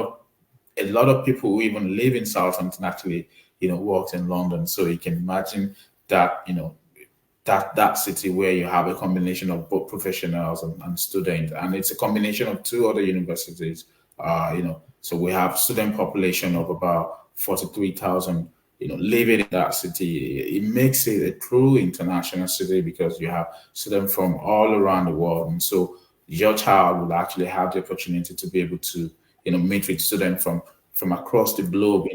of people who even live in Southampton actually, works in London. So you can imagine that, that city where you have a combination of both professionals and students, and it's a combination of two other universities. So we have student population of about 43,000. Living in that city, it makes it a true international city because you have students from all around the world, and so your child will actually have the opportunity to be able to, meet with students from across the globe,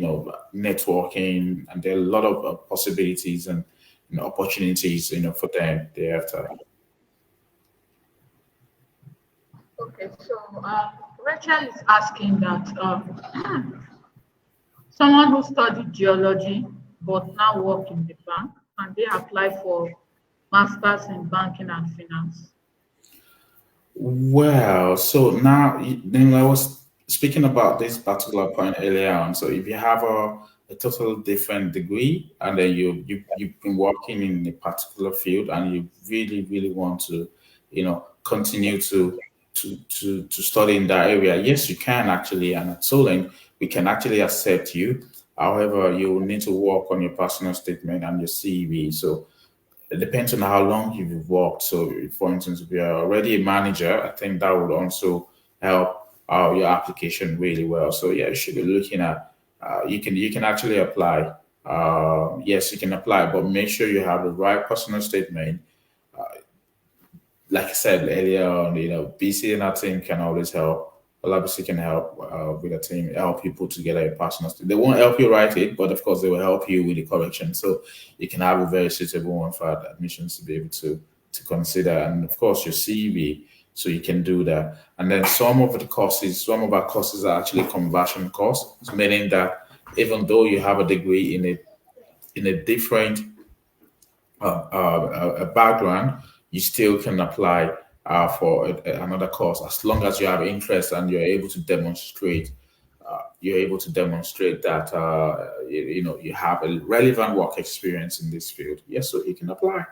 networking, and there are a lot of possibilities and opportunities, for them thereafter. Okay, so Rachel is asking that someone who studied geology but now work in the bank, can they apply for masters in banking and finance? Well, so now then I was speaking about this particular point earlier on. So if you have a total different degree and then you've been working in a particular field and you really, really want to, continue to study in that area, yes, you can actually. And at Solent, we can actually accept you. However, you will need to work on your personal statement and your CV. So it depends on how long you've worked. So, for instance, if you're already a manager, I think that would also help your application really well. So, yeah, you should be looking at. You can actually apply. Yes, you can apply, but make sure you have the right personal statement. Like I said earlier on, BC and our team can always help. Olabisi can help with a team, help you put together a personal statement. They won't help you write it, but of course they will help you with the correction. So you can have a very suitable one for admissions to be able to consider, and of course your CV. So you can do that. And then some of our courses are actually conversion courses, meaning that even though you have a degree in a different background, you still can apply for another course as long as you have interest and you're able to demonstrate that you have a relevant work experience in this field. Yes, so you can apply.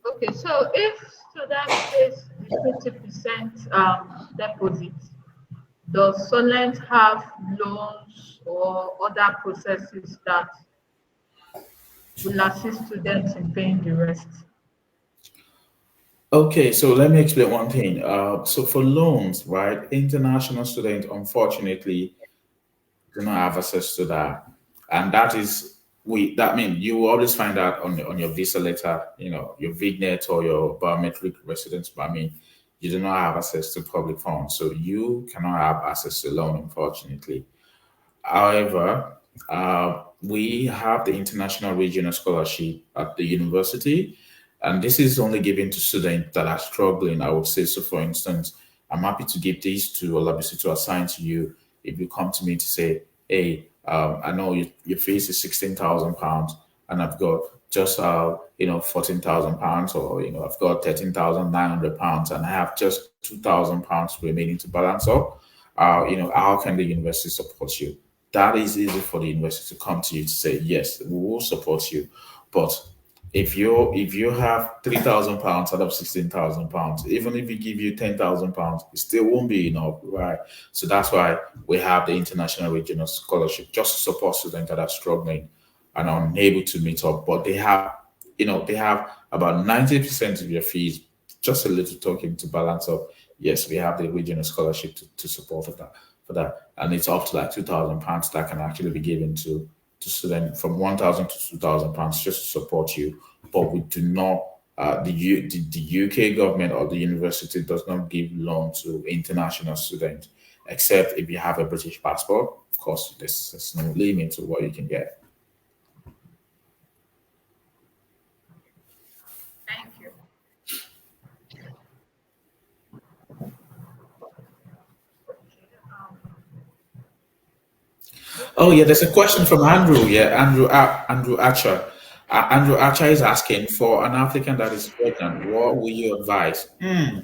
Okay, so if student pays 50% deposit, does Solent have loans or other processes that will assist students in paying the rest? Okay, so let me explain one thing. So for loans, right, international students unfortunately do not have access to that, and that means you will always find out on your visa letter, your VigNet or your biometric residence permit. You do not have access to public funds, so you cannot have access to loan, unfortunately. However, we have the International Regional Scholarship at the university, and this is only given to students that are struggling, I would say. So, for instance, I'm happy to give these to Olabisi to assign to you if you come to me to say, hey, I know your fees is £16,000, and I've got just £14,000, or I've got £13,900, and I have just £2,000 remaining to balance up. How can the university support you? That is easy for the university to come to you to say, yes, we will support you. But if you have £3,000 out of £16,000, even if we give you £10,000, it still won't be enough, right? So that's why we have the International Regional Scholarship, just to support students that are struggling and are unable to meet up. But they have about 90% of your fees, just a little token to balance up. Yes, we have the regional scholarship to support for that, and it's up to like £2,000 that can actually be given to students, from 1,000 to £2,000, just to support you. But we do not. The UK government or the university does not give loan to international students, except if you have a British passport. Of course, there's no limit to what you can get. Thank you. Oh yeah, there's a question from Andrew. Yeah, Andrew Archer. Andrew Archer is asking, for an applicant that is pregnant, what will you advise? I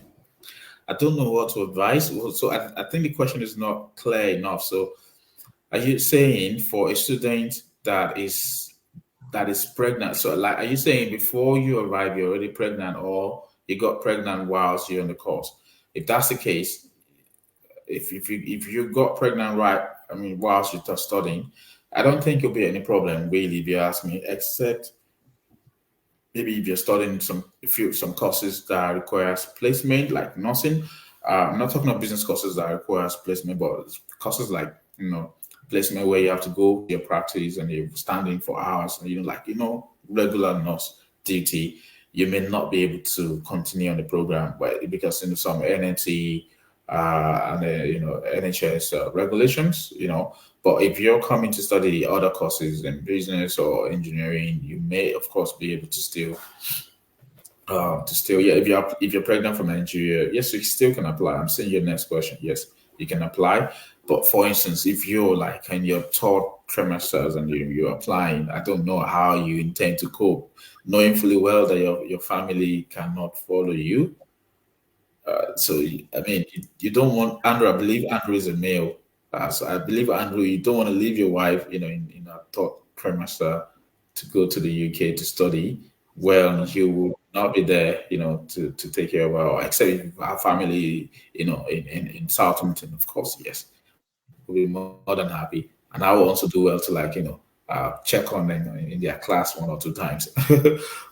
don't know what to advise. Well, so I think the question is not clear enough. So are you saying for a student that is pregnant? So like, are you saying before you arrive you're already pregnant, or you got pregnant whilst you're in the course? If that's the case, if you got pregnant, right, I mean, whilst you're studying, I don't think it'll be any problem really, if you ask me, except maybe if you're studying some courses that requires placement, like nursing. I'm not talking about business courses that requires placement, but courses like placement where you have to go to your practice and you're standing for hours, and regular nurse duty. You may not be able to continue on the program, but because in some NNT and NHS regulations, But if you're coming to study other courses in business or engineering, you may, of course, be able to still, yeah. If you're pregnant from Nigeria, yes, you still can apply. I'm saying your next question. Yes, you can apply. But for instance, if you're like in your third trimesters and you're applying, I don't know how you intend to cope, knowing fully well that your family cannot follow you. So I mean, you don't want Andrew. I believe Andrew is a male. So I believe Andrew, you don't want to leave your wife, in a third trimester to go to the UK to study. Well, he will not be there, to take care of her, except if our family, in Southampton, of course, yes, will be more than happy. And I will also do well to check on them in their class one or two times.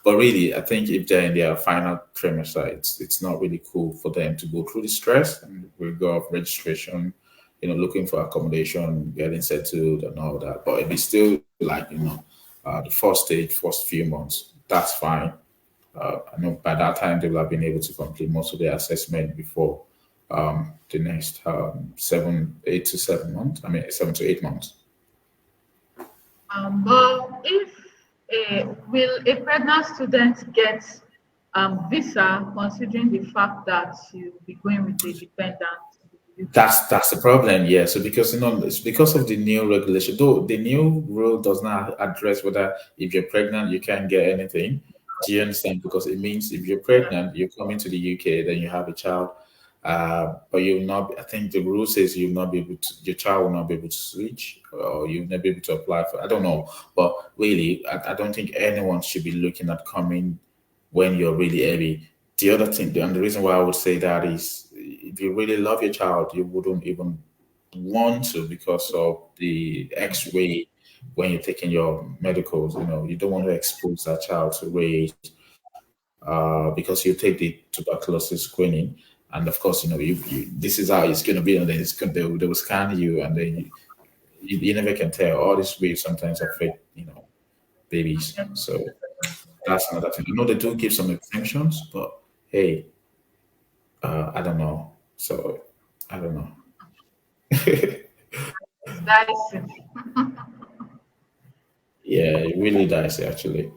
But really, I think if they're in their final trimester, it's not really cool for them to go through the stress and regard registration, looking for accommodation, getting settled and all that. But if it's still the first stage, first few months, that's fine. I know by that time they will have been able to complete most of their assessment before the next 7 to 8 months. I mean, 7 to 8 months. But if will a pregnant student get visa, considering the fact that you'll be going with a dependent to the UK? That's the problem, yeah. So because it's because of the new regulation, though the new rule does not address whether if you're pregnant you can't get anything. Do you understand? Because it means if you're pregnant, you're coming to the UK, then you have a child, but you'll not. I think the rule says you'll not be able to. Your child will not be able to switch, or you'll not be able to apply for. I don't know, but really, I don't think anyone should be looking at coming when you're really heavy. The other thing, and the reason why I would say that is, if you really love your child, you wouldn't even want to, because of the X-ray when you're taking your medicals. You don't want to expose that child to rays, because you take the tuberculosis screening, and of course, this is how it's going to be, and then they will scan you, and then you never can tell. All these waves sometimes affect babies. So that's another thing. I know they do give some exemptions, but hey, I don't know. So I don't know. It's dicey. Yeah, it really does actually.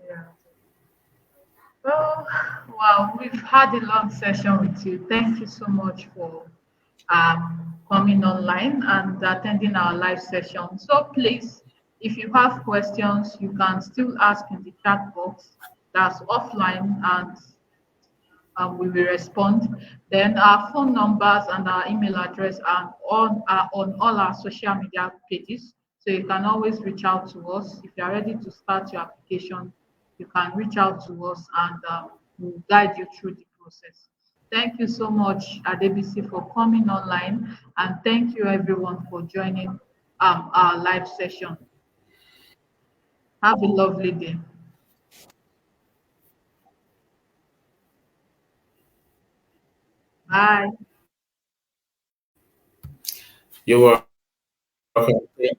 Yeah. Oh, wow, we've had a long session with you. Thank you so much for coming online and attending our live session. So please, if you have questions, you can still ask in the chat box that's offline, and we will respond. Then our phone numbers and our email address are on all our social media pages. So you can always reach out to us. If you are ready to start your application, you can reach out to us, and we'll guide you through the process. Thank you so much, Adebisi, for coming online, and thank you everyone for joining our live session. Have a lovely day. Bye. You're welcome.